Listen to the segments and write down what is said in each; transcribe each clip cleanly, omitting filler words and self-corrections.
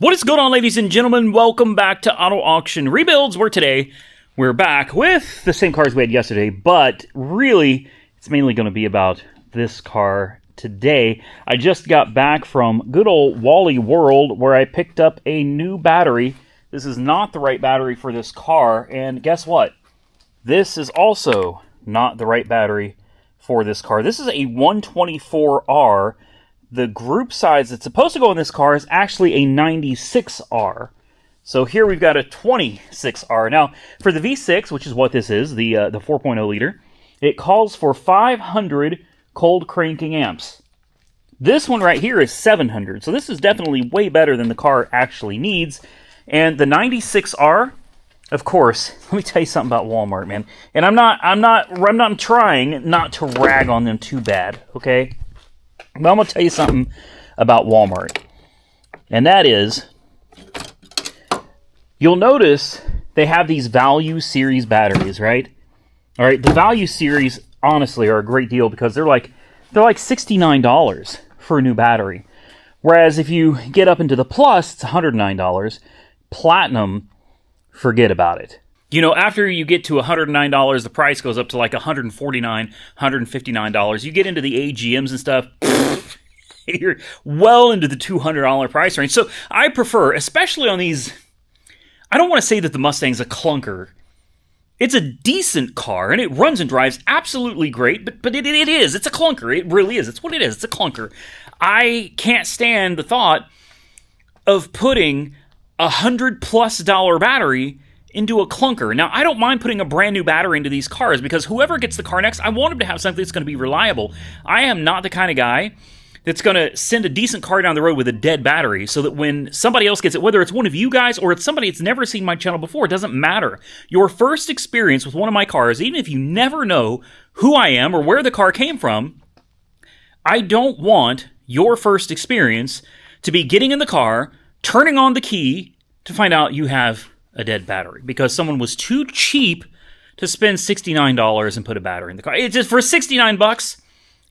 What is going on, ladies and gentlemen? Welcome back to Auto Auction Rebuilds, where today we're back with the same cars we had yesterday, but really, it's mainly going to be about this car today. I just got back from good old Wally World, where I picked up a new battery. This is not the right battery for this car, and guess what? This is also not the right battery for this car. This is a 124R. The group size that's supposed to go in this car is actually a 96R. So here we've got a 26R. Now, for the V6, which is what this is, the 4.0 liter, it calls for 500 cold cranking amps. This one right here is 700, so this is definitely way better than the car actually needs. And the 96R, of course, let me tell you something about Walmart, man. And I'm trying not to rag on them too bad, okay? But I'm going to tell you something about Walmart. And that is, you'll notice they have these Value Series batteries, right? All right, the Value Series, honestly, are a great deal because they're like $69 for a new battery. Whereas if you get up into the Plus, it's $109. Platinum, forget about it. You know, after you get to $109, the price goes up to like $149, $159. You get into the AGMs and stuff, you're well into the $200 price range. So I prefer, especially on these, I don't want to say that the Mustang's a clunker. It's a decent car, and it runs and drives absolutely great, but it is. It's a clunker. It really is. It's what it is. It's a clunker. I can't stand the thought of putting $100+ battery into a clunker. Now, I don't mind putting a brand new battery into these cars because whoever gets the car next, I want them to have something that's going to be reliable. I am not the kind of guy that's going to send a decent car down the road with a dead battery so that when somebody else gets it, whether it's one of you guys or it's somebody that's never seen my channel before, it doesn't matter. Your first experience with one of my cars, even if you never know who I am or where the car came from, I don't want your first experience to be getting in the car, turning on the key to find out you have a dead battery because someone was too cheap to spend $69 and put a battery in the car. It's just for $69,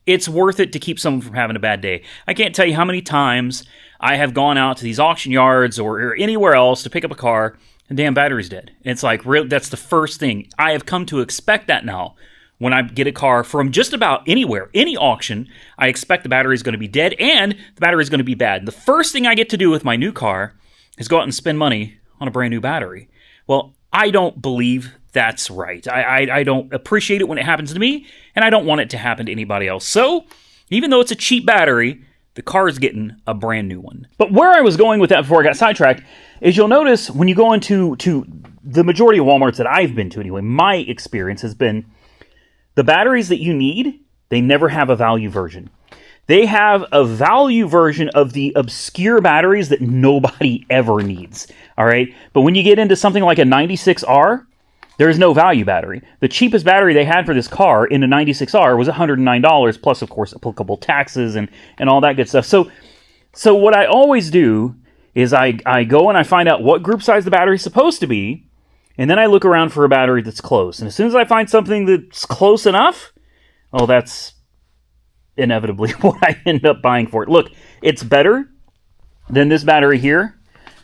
it's worth it to keep someone from having a bad day. I can't tell you how many times I have gone out to these auction yards or anywhere else to pick up a car and damn battery's dead. And it's like, really, that's the first thing. I have come to expect that now. When I get a car from just about anywhere, any auction, I expect the battery is going to be dead and the battery is going to be bad. And the first thing I get to do with my new car is go out and spend money on a brand new battery. Well, I don't believe that's right. I don't appreciate it when it happens to me, and I don't want it to happen to anybody else. So, even though it's a cheap battery, the car is getting a brand new one. But where I was going with that before I got sidetracked is you'll notice when you go into the majority of Walmarts that I've been to anyway, my experience has been the batteries that you need, they never have a value version. They have a value version of the obscure batteries that nobody ever needs, all right? But when you get into something like a 96R, there is no value battery. The cheapest battery they had for this car in a 96R was $109, plus, of course, applicable taxes and all that good stuff. So what I always do is I go and I find out what group size the battery is supposed to be, and then I look around for a battery that's close. And as soon as I find something that's close enough, oh, that's inevitably what I end up buying for it. Look, it's better than this battery here.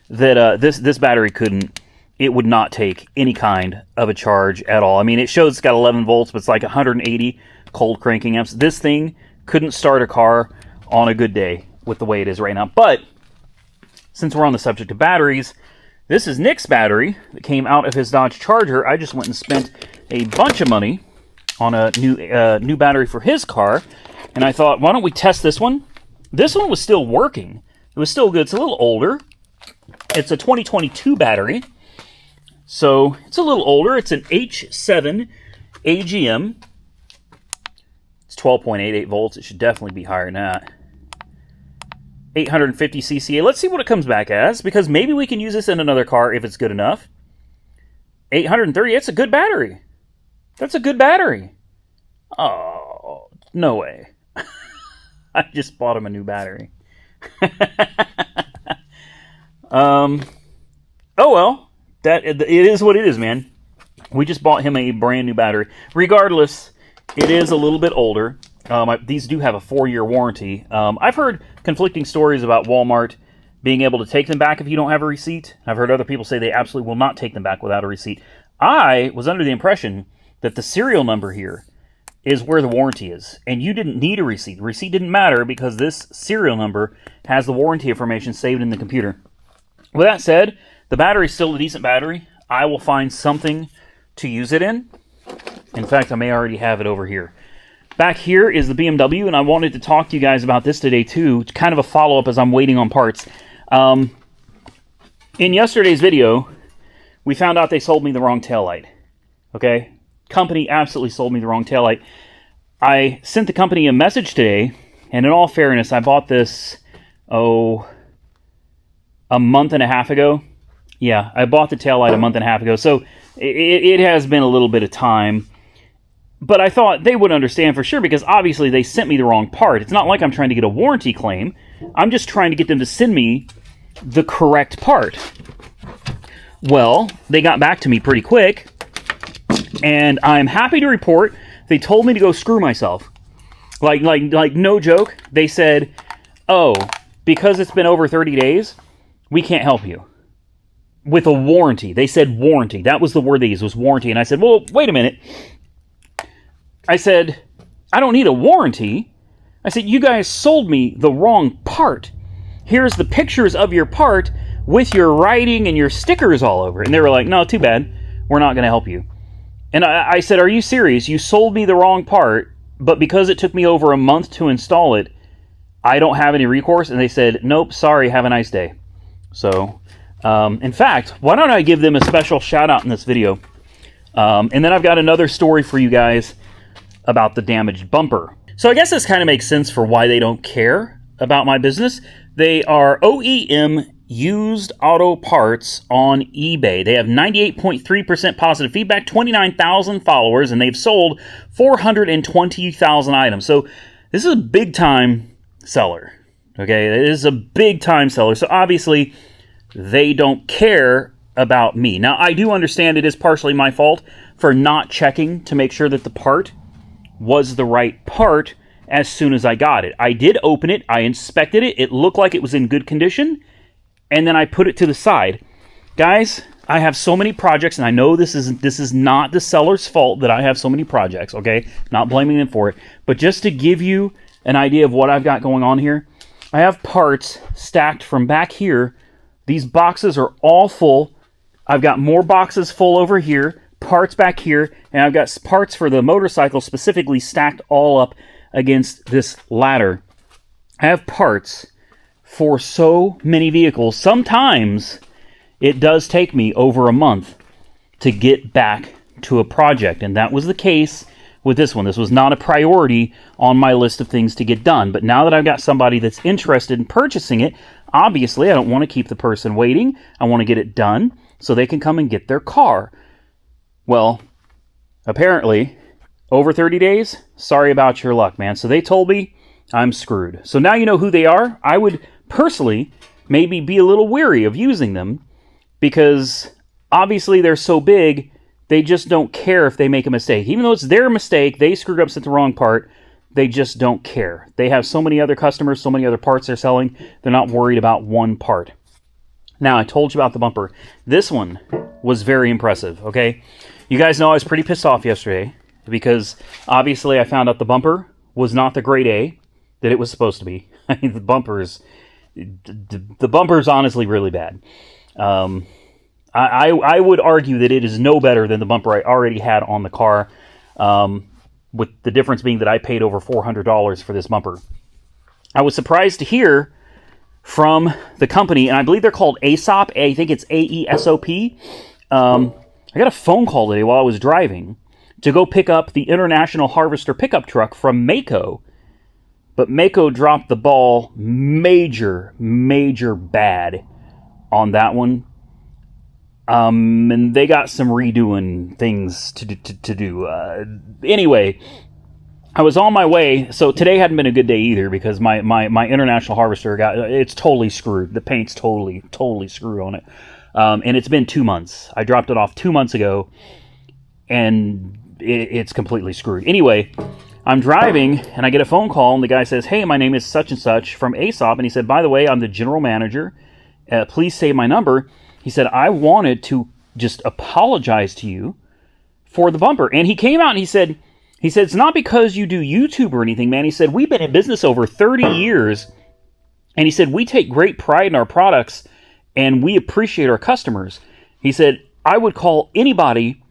That this battery it would not take any kind of a charge at all. I mean, it shows it's got 11 volts, but it's like 180 cold cranking amps. This thing couldn't start a car on a good day with the way it is right now. But since we're on the subject of batteries, this is Nick's battery that came out of his Dodge Charger. I just went and spent a bunch of money on a new battery for his car. And I thought, why don't we test this one? This one was still working. It was still good. It's a little older. It's a 2022 battery. So it's a little older. It's an H7 AGM. It's 12.88 volts. It should definitely be higher than that. 850 CCA. Let's see what it comes back as, because maybe we can use this in another car if it's good enough. 830. It's a good battery. That's a good battery. Oh, no way. I just bought him a new battery. Oh well, it is what it is, man. We just bought him a brand new battery. Regardless, it is a little bit older. These do have a 4-year warranty. I've heard conflicting stories about Walmart being able to take them back if you don't have a receipt. I've heard other people say they absolutely will not take them back without a receipt. I was under the impression that the serial number here is where the warranty is, and you didn't need a receipt. The receipt didn't matter because this serial number has the warranty information saved in the computer. With that said, the battery's still a decent battery. I will find something to use it in. In fact, I may already have it over here. Back here is the BMW, and I wanted to talk to you guys about this today too. It's kind of a follow-up as I'm waiting on parts. In yesterday's video, we found out they sold me the wrong taillight. Okay? Company absolutely sold me the wrong taillight. I sent the company a message today, and in all fairness, I bought this, a month and a half ago. Yeah, I bought the taillight a month and a half ago, so it has been a little bit of time. But I thought they would understand for sure, because obviously they sent me the wrong part. It's not like I'm trying to get a warranty claim. I'm just trying to get them to send me the correct part. Well, they got back to me pretty quick, and I'm happy to report they told me to go screw myself. Like no joke. They said, oh, because it's been over 30 days, we can't help you with a warranty. They said warranty. That was the word they used, was warranty. And I said, well, wait a minute. I said, I don't need a warranty. I said, you guys sold me the wrong part. Here's the pictures of your part with your writing and your stickers all over it. And they were like, no, too bad. We're not going to help you. And I said, are you serious? You sold me the wrong part, but because it took me over a month to install it, I don't have any recourse? And they said, nope, sorry, have a nice day. So, in fact, why don't I give them a special shout out in this video? And then I've got another story for you guys about the damaged bumper. So I guess this kind of makes sense for why they don't care about my business. They are OEM used auto parts on eBay. They have 98.3% positive feedback, 29,000 followers, and they've sold 420,000 items. So this is a big time seller. Okay, it is a big time seller. So obviously they don't care about me. Now I do understand it is partially my fault for not checking to make sure that the part was the right part as soon as I got it. I did open it, I inspected it, it looked like it was in good condition, and then I put it to the side. Guys, I have so many projects, and I know this is not the seller's fault that I have so many projects, okay? Not blaming them for it, but just to give you an idea of what I've got going on here, I have parts stacked from back here. These boxes are all full. I've got more boxes full over here, parts back here, and I've got parts for the motorcycle specifically stacked all up against this ladder. I have parts for so many vehicles. Sometimes it does take me over a month to get back to a project, and that was the case with this one. This was not a priority on my list of things to get done, but now that I've got somebody that's interested in purchasing it, obviously I don't want to keep the person waiting. I want to get it done so they can come and get their car. Well, apparently, over 30 days, sorry about your luck, man. So they told me I'm screwed. So now you know who they are. I would personally maybe be a little weary of using them because obviously they're so big, they just don't care if they make a mistake. Even though it's their mistake, they screwed up, sent the wrong part, they just don't care. They have so many other customers, so many other parts they're selling, they're not worried about one part. Now, I told you about the bumper. This one was very impressive, okay? You guys know I was pretty pissed off yesterday because obviously I found out the bumper was not the grade A that it was supposed to be. I mean, the bumper's honestly really bad. I would argue that it is no better than the bumper I already had on the car, with the difference being that I paid over $400 for this bumper. I was surprised to hear from the company, and I believe they're called AESOP. I think it's AESOP. I got a phone call today while I was driving to go pick up the International Harvester pickup truck from Mako. But Mako dropped the ball major bad on that one. And they got some redoing things to do. Anyway, I was on my way. So today hadn't been a good day either because my International Harvester it's totally screwed. The paint's totally screwed on it. And it's been 2 months. I dropped it off 2 months ago, and it's completely screwed. Anyway, I'm driving, and I get a phone call, and the guy says, hey, my name is such and such from AESOP, and he said, by the way, I'm the general manager Please save my number. He said, I wanted to just apologize to you for the bumper. And he came out and he said, it's not because you do YouTube or anything, man. He said, we've been in business over 30 years. And he said, we take great pride in our products and we appreciate our customers. He said, I would call anybody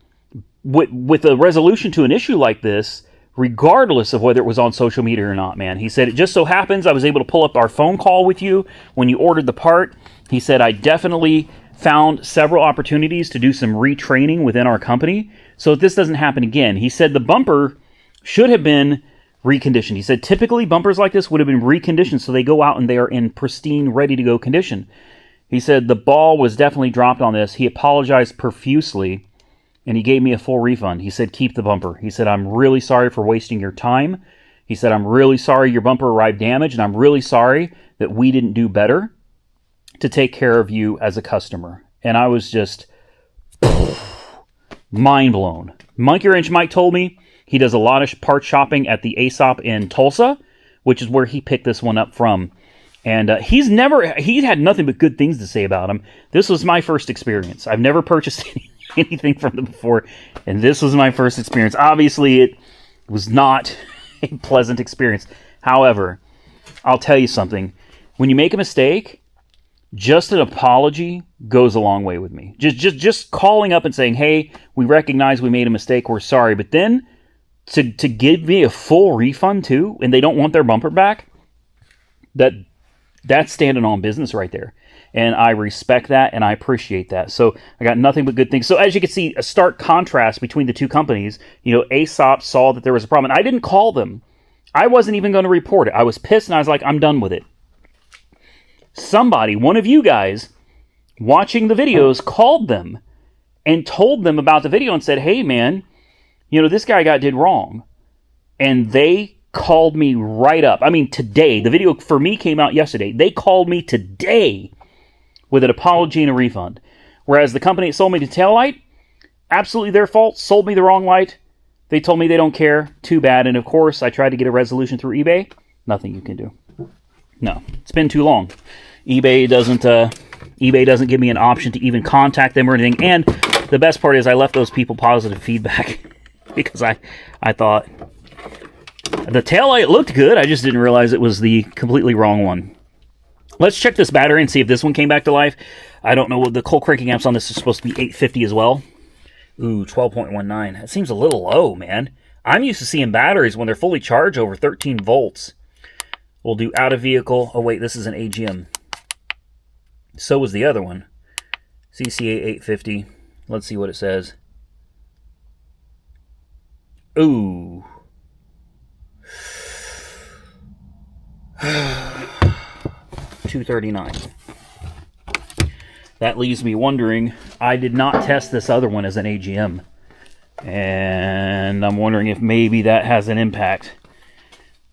with a resolution to an issue like this, regardless of whether it was on social media or not, man. He said, it just so happens I was able to pull up our phone call with you when you ordered the part. He said, I definitely found several opportunities to do some retraining within our company so that this doesn't happen again. He said the bumper should have been reconditioned. He said typically bumpers like this would have been reconditioned so they go out and they are in pristine, ready-to-go condition. He said the ball was definitely dropped on this. He apologized profusely, and he gave me a full refund. He said, keep the bumper. He said, I'm really sorry for wasting your time. He said, I'm really sorry your bumper arrived damaged, and I'm really sorry that we didn't do better to take care of you as a customer. And I was just mind blown. Monkey Wrench Mike told me he does a lot of part shopping at the Aesop in Tulsa, which is where he picked this one up from. And he's had nothing but good things to say about him. This was my first experience. I've never purchased anything from them before, and this was my first experience. Obviously, it was not a pleasant experience. However, I'll tell you something. When you make a mistake, just an apology goes a long way with me. Just calling up and saying, hey, we recognize we made a mistake, we're sorry. But then to give me a full refund too, and they don't want their bumper back, that's standing on business right there. And I respect that, and I appreciate that. So I got nothing but good things. So as you can see, a stark contrast between the two companies. You know, Aesop saw that there was a problem. And I didn't call them. I wasn't even going to report it. I was pissed, and I was like, I'm done with it. Somebody, one of you guys, watching the videos, called them and told them about the video and said, hey, man, you know, this guy did wrong. And they called me right up. I mean, today. The video for me came out yesterday. They called me today with an apology and a refund. Whereas the company that sold me the taillight, absolutely their fault, sold me the wrong light. They told me they don't care. Too bad. And of course, I tried to get a resolution through eBay. Nothing you can do. No, it's been too long. eBay doesn't give me an option to even contact them or anything. And the best part is I left those people positive feedback because I thought the taillight looked good. I just didn't realize it was the completely wrong one. Let's check this battery and see if this one came back to life. I don't know what the cold cranking amps on this is supposed to be 850 as well. Ooh, 12.19. That seems a little low, man. I'm used to seeing batteries when they're fully charged over 13 volts. We'll do out of vehicle. Oh, wait, this is an AGM. So was the other one. CCA 850. Let's see what it says. Ooh. 239. That leaves me wondering, I did not test this other one as an AGM. And I'm wondering if maybe that has an impact.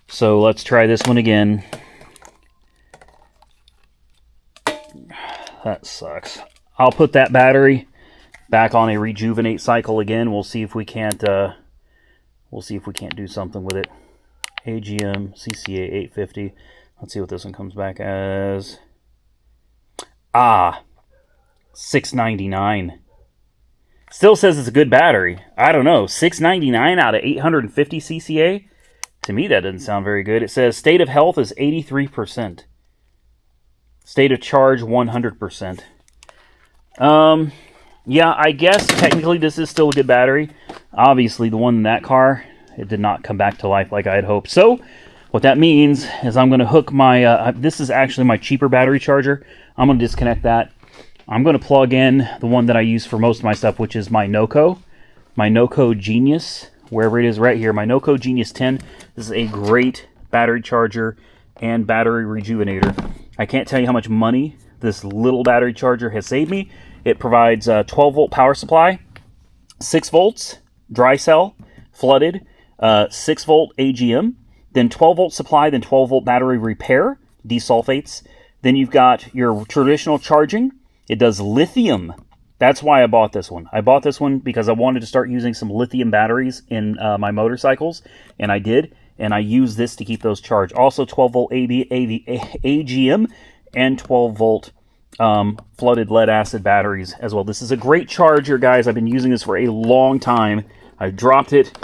So let's try this one again. That sucks. I'll put that battery back on a rejuvenate cycle again. We'll see if we can't do something with it. AGM CCA 850. Let's see what this one comes back as. 699. Still says it's a good battery. I don't know. 699 out of 850 CCA? To me, that doesn't sound very good. It says state of health is 83%. State of charge, 100%. Yeah, I guess technically this is still a good battery. Obviously, the one in that car, it did not come back to life like I had hoped. So, what that means is I'm going to hook my... this is actually my cheaper battery charger. I'm going to disconnect that. I'm going to plug in the one that I use for most of my stuff, which is my Noco. My Noco Genius, wherever it is right here. My Noco Genius 10. This is a great battery charger and battery rejuvenator. I can't tell you how much money this little battery charger has saved me. It provides a 12-volt power supply, 6 volts, dry cell, flooded, 6-volt AGM, then 12-volt supply, then 12-volt battery repair, desulfates. Then you've got your traditional charging. It does lithium. That's why I bought this one. I bought this one because I wanted to start using some lithium batteries in my motorcycles, and I did. And I use this to keep those charged. Also 12-volt AGM and 12-volt flooded lead acid batteries as well. This is a great charger, guys. I've been using this for a long time. I dropped it,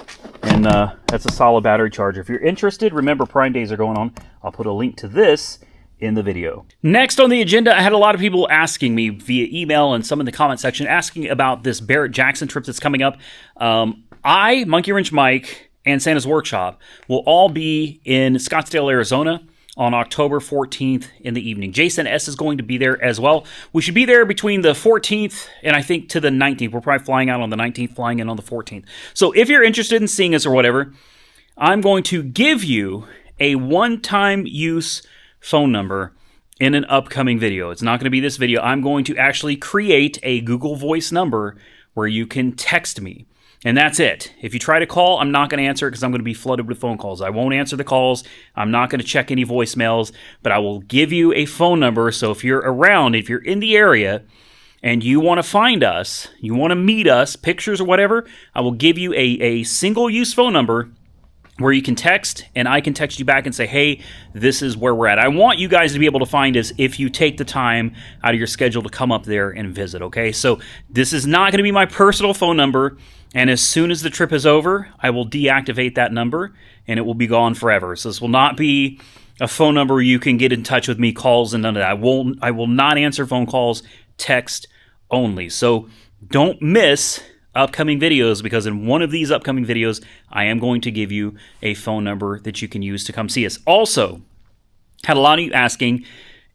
and that's a solid battery charger. If you're interested, remember Prime Days are going on. I'll put a link to this in the video. Next on the agenda, I had a lot of people asking me via email and some in the comment section asking about this Barrett Jackson trip that's coming up. I, Monkey Wrench Mike, and Santa's Workshop will all be in Scottsdale, Arizona on October 14th in the evening. Jason S. is going to be there as well. We should be there between the 14th and I think to the 19th. We're probably flying out on the 19th, flying in on the 14th. So if you're interested in seeing us or whatever, I'm going to give you a one-time use phone number in an upcoming video. It's not going to be this video. I'm going to actually create a Google Voice number where you can text me. And that's it. If you try to call, I'm not going to answer it because I'm going to be flooded with phone calls. I won't answer the calls. I'm not going to check any voicemails, but I will give you a phone number. So if you're around, if you're in the area and you want to find us, you want to meet us, pictures or whatever, I will give you a single-use phone number where you can text, and I can text you back and say, hey, this is where we're at. I want you guys to be able to find us if you take the time out of your schedule to come up there and visit, okay? So this is not going to be my personal phone number, and as soon as the trip is over, I will deactivate that number, and it will be gone forever. So this will not be a phone number where you can get in touch with me, calls, and none of that. I will not answer phone calls, text only. So don't miss upcoming videos, because in one of these upcoming videos, I am going to give you a phone number that you can use to come see us. Also, had a lot of you asking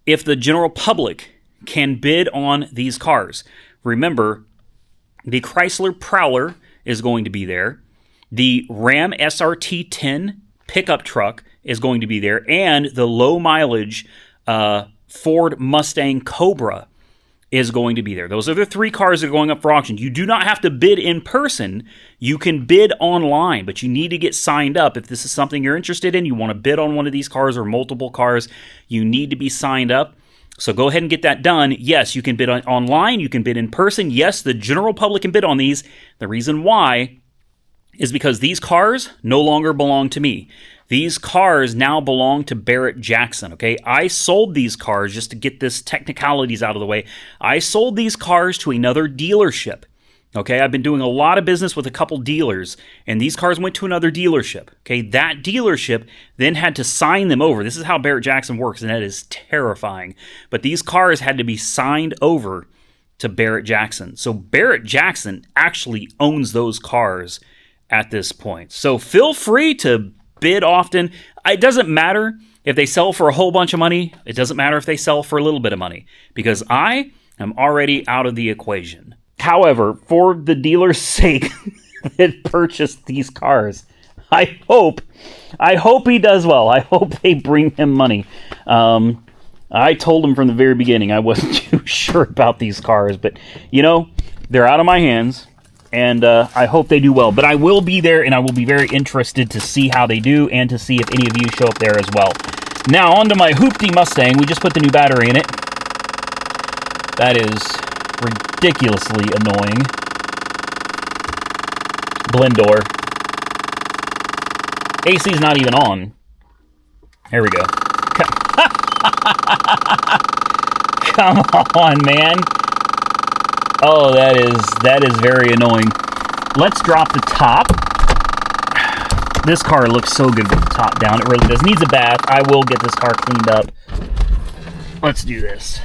if the general public can bid on these cars. Remember, the Chrysler Prowler is going to be there. The Ram SRT-10 pickup truck is going to be there, and the low mileage Ford Mustang Cobra is going to be there. Those are the three cars that are going up for auction. You do not have to bid in person. You can bid online, but you need to get signed up. If this is something you're interested in, you want to bid on one of these cars or multiple cars, you need to be signed up. So go ahead and get that done. Yes, you can bid online. You can bid in person. Yes, the general public can bid on these. The reason why is because these cars no longer belong to me. These cars now belong to Barrett Jackson, okay? I sold these cars, just to get this technicalities out of the way, I sold these cars to another dealership, okay? I've been doing a lot of business with a couple dealers, and these cars went to another dealership, okay? That dealership then had to sign them over. This is how Barrett Jackson works, and that is terrifying. But these cars had to be signed over to Barrett Jackson. So Barrett Jackson actually owns those cars at this point. So feel free to bid often. It doesn't matter if they sell for a whole bunch of money. It doesn't matter if they sell for a little bit of money, because I am already out of the equation. However, for the dealer's sake that purchased these cars, I hope he does well. I hope they bring him money. I told him from the very beginning I wasn't too sure about these cars, but you know, they're out of my hands. And I hope they do well. But I will be there, and I will be very interested to see how they do and to see if any of you show up there as well. Now, on to my Hoopty Mustang. We just put the new battery in it. That is ridiculously annoying. Blend door. AC's not even on. There we go. Come on, man. Oh, that is very annoying. Let's drop the top. This car looks so good with the top down. It really does. Needs a bath. I will get this car cleaned up. Let's do this.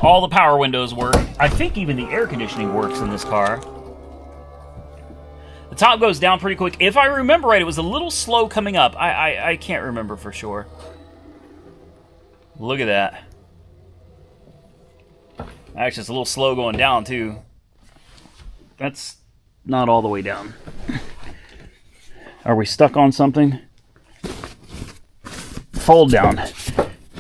All the power windows work. I think even the air conditioning works in this car. The top goes down pretty quick. If I remember right, it was a little slow coming up. I can't remember for sure. Look at that. Actually, it's a little slow going down, too. That's not all the way down. Are we stuck on something? Fold down.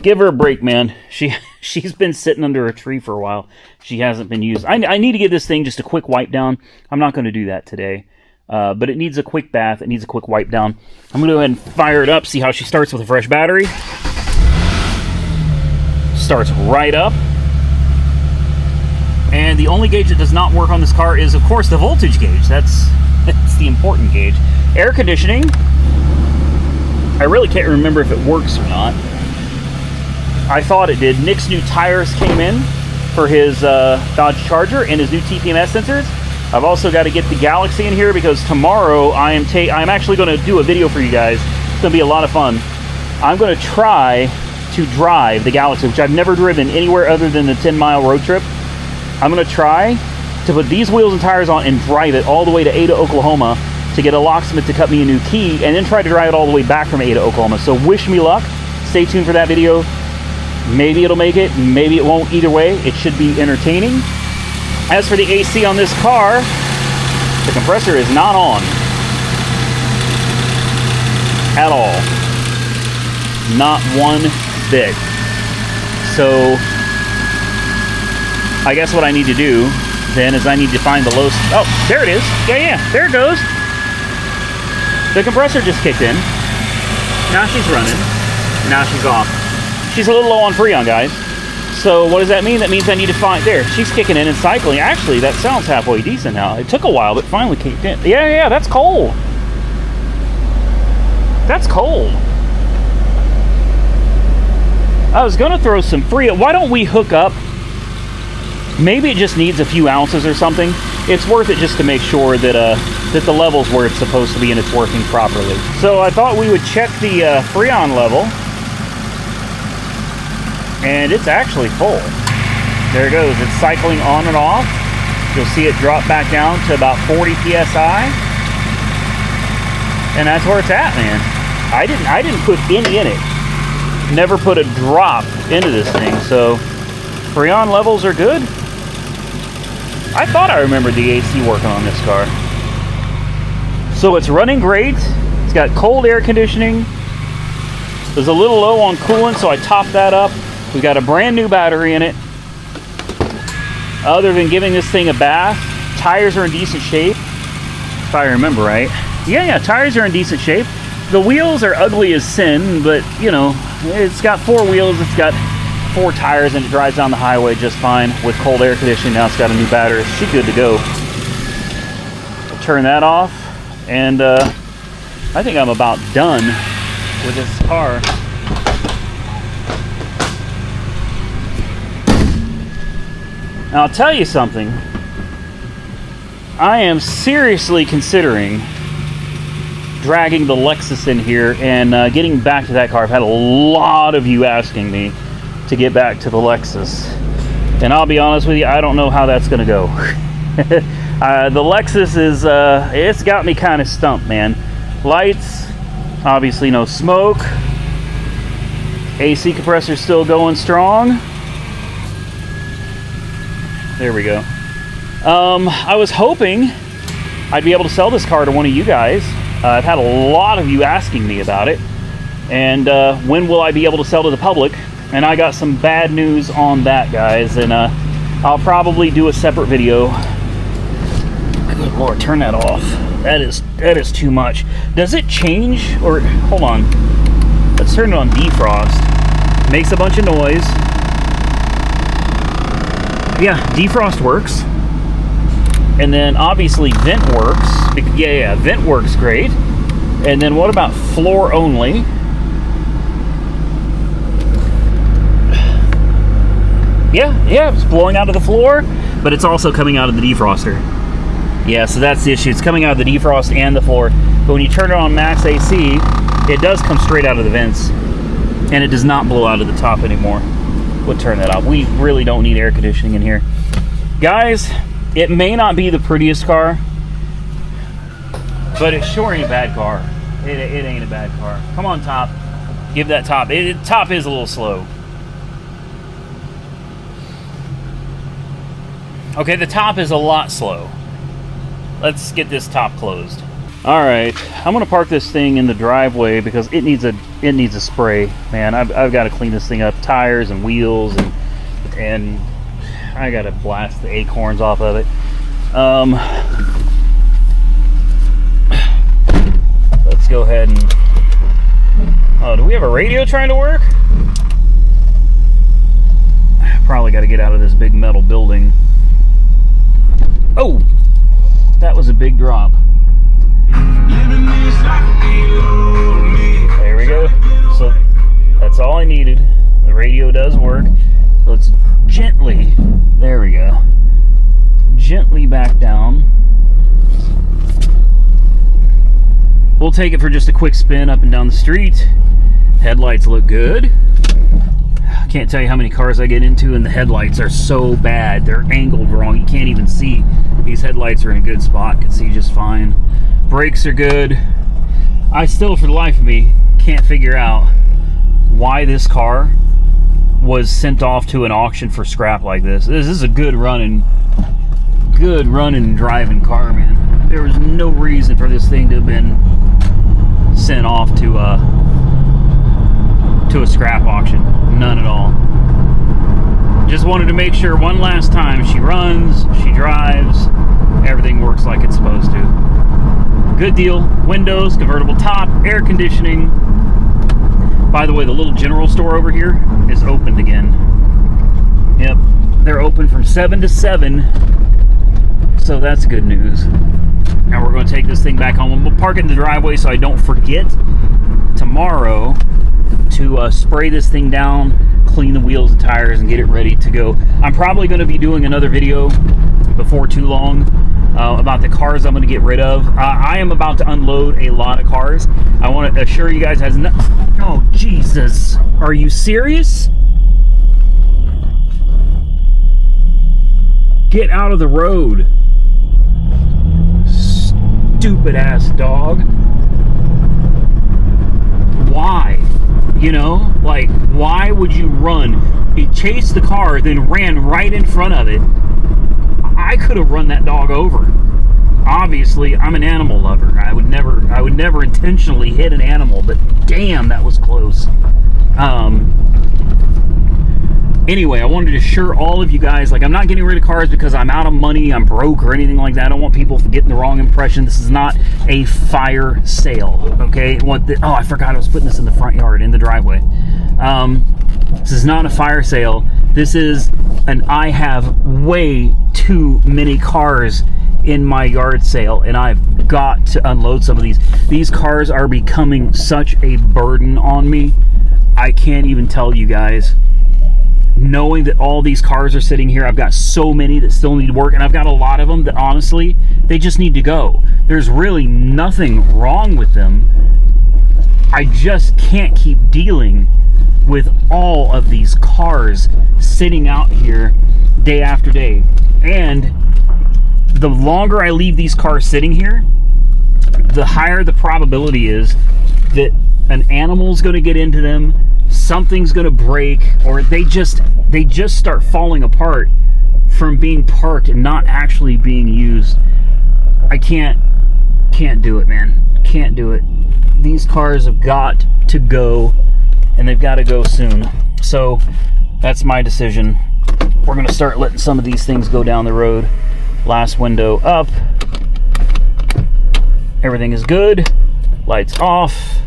Give her a break, man. She's been sitting under a tree for a while. She hasn't been used. I need to give this thing just a quick wipe down. I'm not going to do that today. But it needs a quick bath. It needs a quick wipe down. I'm going to go ahead and fire it up, see how she starts with a fresh battery. Starts right up. And the only gauge that does not work on this car is, of course, the voltage gauge. That's the important gauge. Air conditioning. I really can't remember if it works or not. I thought it did. Nick's new tires came in. for his Dodge Charger and his new TPMS sensors. I've also got to get the Galaxy in here because tomorrow I'm actually going to do a video for you guys. It's going to be a lot of fun. I'm going to try to drive the Galaxy, which I've never driven anywhere other than the 10-mile road trip. I'm going to try to put these wheels and tires on and drive it all the way to Ada, Oklahoma to get a locksmith to cut me a new key, and then try to drive it all the way back from Ada, Oklahoma. So wish me luck. Stay tuned for that video. Maybe it'll make it, maybe it won't. Either way, it should be entertaining. As for the AC on this car, the compressor is not on at all. Not one bit. So I guess what I need to do then is I need to find the low... Oh, there it is. Yeah, there it goes. The compressor just kicked in. Now she's running. Now she's off. She's a little low on Freon, guys. So what does that mean? That means I need to find... There, she's kicking in and cycling. Actually, that sounds halfway decent now. It took a while, but finally kicked in. Yeah, that's cold. That's cold. I was going to throw some Freon. Why don't we hook up? Maybe it just needs a few ounces or something. It's worth it just to make sure that that the level's where it's supposed to be and it's working properly. So I thought we would check the Freon level. And it's actually full. There it goes. It's cycling on and off. You'll see it drop back down to about 40 psi. And that's where it's at, man. I didn't put any in it. Never put a drop into this thing, so Freon levels are good. I thought I remembered the AC working on this car. So it's running great. It's got cold air conditioning. It was a little low on coolant, so I topped that up. We got a brand new battery in it. Other than giving this thing a bath, tires are in decent shape, if I remember right. Yeah, tires are in decent shape. The wheels are ugly as sin, but you know, it's got 4 wheels, it's got 4 tires, and it drives down the highway just fine with cold air conditioning. Now it's got a new battery. She's good to go. I'll turn that off, and I think I'm about done with this car. Now, I'll tell you something. I am seriously considering dragging the Lexus in here and getting back to that car. I've had a lot of you asking me to get back to the Lexus. And I'll be honest with you, I don't know how that's going to go. The Lexus is, it's got me kind of stumped, man. Lights, obviously no smoke. AC compressor still going strong. There we go. I was hoping I'd be able to sell this car to one of you guys. I've had a lot of you asking me about it. And when will I be able to sell to the public? And I got some bad news on that, guys. And I'll probably do a separate video. Good Lord, turn that off. That is too much. Does it change? Or, hold on. Let's turn it on defrost. Makes a bunch of noise. Yeah, defrost works. And then obviously vent works. Yeah, vent works great. And then what about floor only? Yeah, it's blowing out of the floor, but it's also coming out of the defroster. Yeah, so that's the issue. It's coming out of the defrost and the floor. But when you turn it on max AC, it does come straight out of the vents. And it does not blow out of the top anymore. We'll turn that off. We really don't need air conditioning in here. Guys, it may not be the prettiest car, but it sure ain't a bad car. It ain't a bad car. Come on, top. Give that top. Top is a little slow. Okay, the top is a lot slow. Let's get this top closed. All right, I'm gonna park this thing in the driveway because it needs a spray, man. I've got to clean this thing up, tires and wheels, and I gotta blast the acorns off of it. Let's go ahead and. Oh, do we have a radio trying to work? Probably got to get out of this big metal building. Oh, that was a big drop. There we go. So that's all I needed. The radio does work. So let's gently There we go. Gently back down. We'll take it for just a quick spin up and down the street. Headlights look good. I can't tell you how many cars I get into and the headlights are so bad. They're angled wrong. You can't even see. These headlights are in a good spot. Can see just fine. Brakes are good. I still, for the life of me, can't figure out why this car was sent off to an auction for scrap like this. This is a good running driving car, man. There was no reason for this thing to have been sent off to a scrap auction. None at all. Just wanted to make sure one last time she runs, she drives, everything works like it's supposed to. Good deal. Windows, convertible top, air conditioning. By the way, the little general store over here is opened again. Yep, they're open from 7 to 7, so that's good news. Now we're going to take this thing back home. We'll park it in the driveway so I don't forget tomorrow to spray this thing down, clean the wheels and tires, and get it ready to go. I'm probably going to be doing another video before too long about the cars I'm going to get rid of. I am about to unload a lot of cars. I want to assure you guys, oh, Jesus. Are you serious? Get out of the road. Stupid ass dog. Why? You know, like, why would you run? He chased the car, then ran right in front of it. I could have run that dog over. Obviously, I'm an animal lover. I would never intentionally hit an animal, but damn, that was close. Anyway, I wanted to assure all of you guys, like, I'm not getting rid of cars because I'm out of money, I'm broke, or anything like that. I don't want people getting the wrong impression. This is not a fire sale, okay? Oh, I forgot I was putting this in the front yard, in the driveway. This is not a fire sale. This is I have way too many cars in my yard sale, and I've got to unload some of these. These cars are becoming such a burden on me. I can't even tell you guys. Knowing that all these cars are sitting here, I've got so many that still need to work, and I've got a lot of them that honestly, they just need to go. There's really nothing wrong with them. I just can't keep dealing with all of these cars sitting out here day after day. And the longer I leave these cars sitting here, the higher the probability is that an animal's going to get into them, something's going to break, or they just start falling apart from being parked and not actually being used. I can't do it, man. Can't do it. These cars have got to go, and they've got to go soon. So that's my decision. We're going to start letting some of these things go down the road. Last window up. Everything is good. Lights off.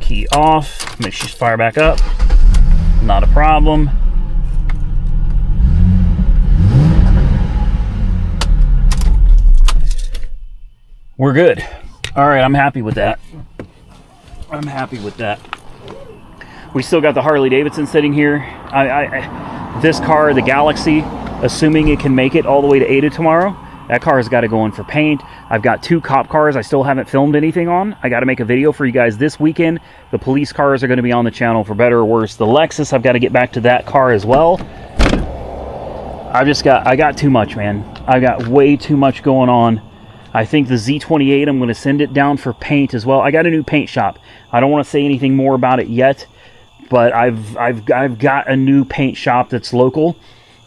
Key off. Make sure you fire back up. Not a problem. We're good. All right, I'm happy with that. I'm happy with that. We still got the Harley Davidson sitting here. This car, the Galaxy, assuming it can make it all the way to Ada tomorrow, that car has got to go in for paint. I've got 2 cop cars I still haven't filmed anything on. I got to make a video for you guys this weekend. The police cars are going to be on the channel for better or worse. The Lexus, I've got to get back to that car as well. I got too much, man. I got way too much going on. I think the Z28, I'm going to send it down for paint as well. I got a new paint shop. I don't want to say anything more about it yet, but I've got a new paint shop that's local,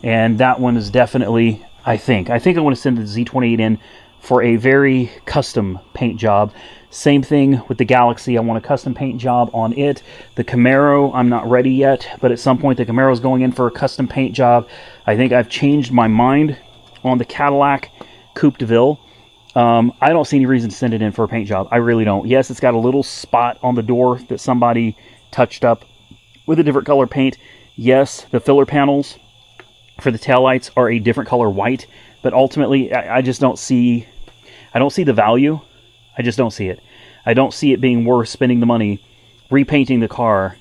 and that one is definitely, I think I want to send the Z28 in for a very custom paint job. Same thing with the Galaxy. I want a custom paint job on it. The Camaro, I'm not ready yet, but at some point the Camaro is going in for a custom paint job. I think I've changed my mind on the Cadillac Coupe de Ville. I don't see any reason to send it in for a paint job. I really don't. Yes, it's got a little spot on the door that somebody touched up with a different color paint. Yes, the filler panels for the taillights are a different color white, but ultimately I just don't see the value. I just don't see it. I don't see it being worth spending the money repainting the car,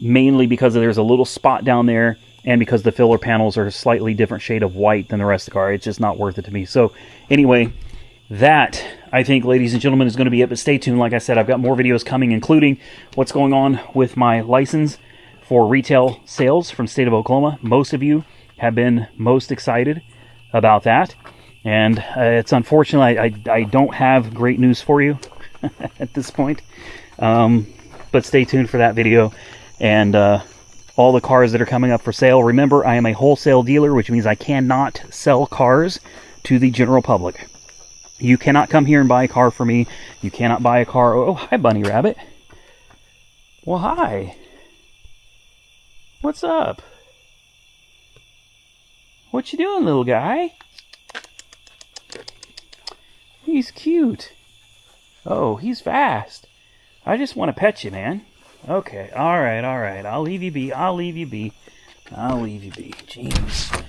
mainly because there's a little spot down there and because the filler panels are a slightly different shade of white than the rest of the car, it's just not worth it to me. So anyway, that, I think, ladies and gentlemen, is going to be it. But stay tuned. Like I said, I've got more videos coming, including what's going on with my license for retail sales from the state of Oklahoma. Most of you have been most excited about that. And it's unfortunate I don't have great news for you at this point. But stay tuned for that video. And all the cars that are coming up for sale. Remember, I am a wholesale dealer, which means I cannot sell cars to the general public. You cannot come here and buy a car for me. You cannot buy a car. Oh, hi, Bunny Rabbit. Well, hi. What's up? What you doing, little guy? He's cute. Oh, he's fast. I just want to pet you, man. Okay, all right. I'll leave you be. Jeez.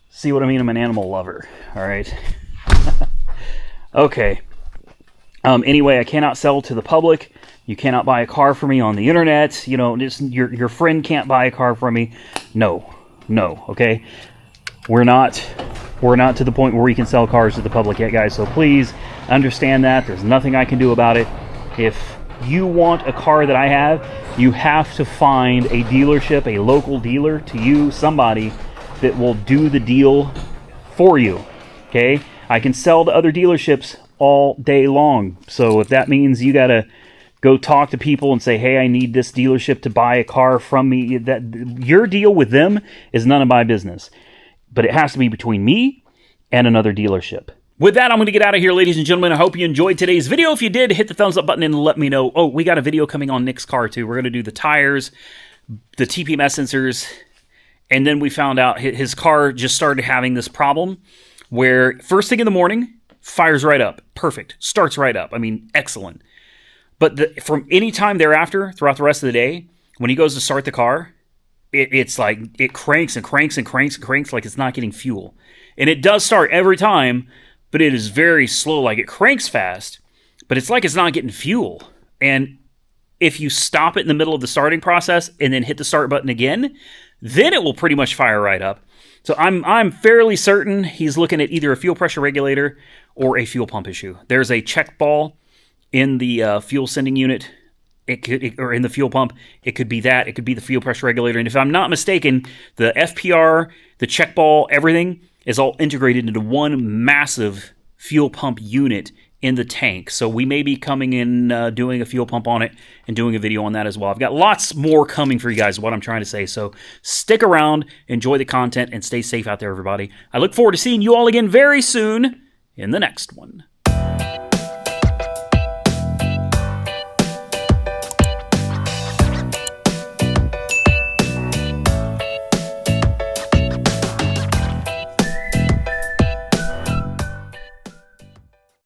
See what I mean? I'm an animal lover. All right. Okay. Anyway, I cannot sell to the public. You cannot buy a car for me on the internet. You know, just your friend can't buy a car from me. No. Okay. We're not to the point where we can sell cars to the public yet, guys. So please understand that. There's nothing I can do about it. If you want a car that I have, you have to find a dealership, a local dealer to you, somebody that will do the deal for you. Okay? I can sell to other dealerships all day long. So if that means you got to go talk to people and say, hey, I need this dealership to buy a car from me, that your deal with them is none of my business. But it has to be between me and another dealership. With that, I'm going to get out of here, ladies and gentlemen. I hope you enjoyed today's video. If you did, hit the thumbs up button and let me know. Oh, we got a video coming on Nick's car, too. We're going to do the tires, the TPMS sensors, and then we found out his car just started having this problem where first thing in the morning, fires right up. Perfect. Starts right up. I mean, excellent. But from any time thereafter, throughout the rest of the day, when he goes to start the car, it's like it cranks and cranks and cranks and cranks like it's not getting fuel. And it does start every time, but it is very slow. Like it cranks fast, but it's like it's not getting fuel. And if you stop it in the middle of the starting process and then hit the start button again, then it will pretty much fire right up. So I'm fairly certain he's looking at either a fuel pressure regulator or a fuel pump issue. There's a check ball in the fuel sending unit. Or in the fuel pump, it could be that. It could be the fuel pressure regulator. And if I'm not mistaken, the FPR, the check ball, everything is all integrated into one massive fuel pump unit in the tank. So we may be coming in, doing a fuel pump on it and doing a video on that as well. I've got lots more coming for you guys, what I'm trying to say. So stick around, enjoy the content, and stay safe out there, everybody. I look forward to seeing you all again very soon in the next one.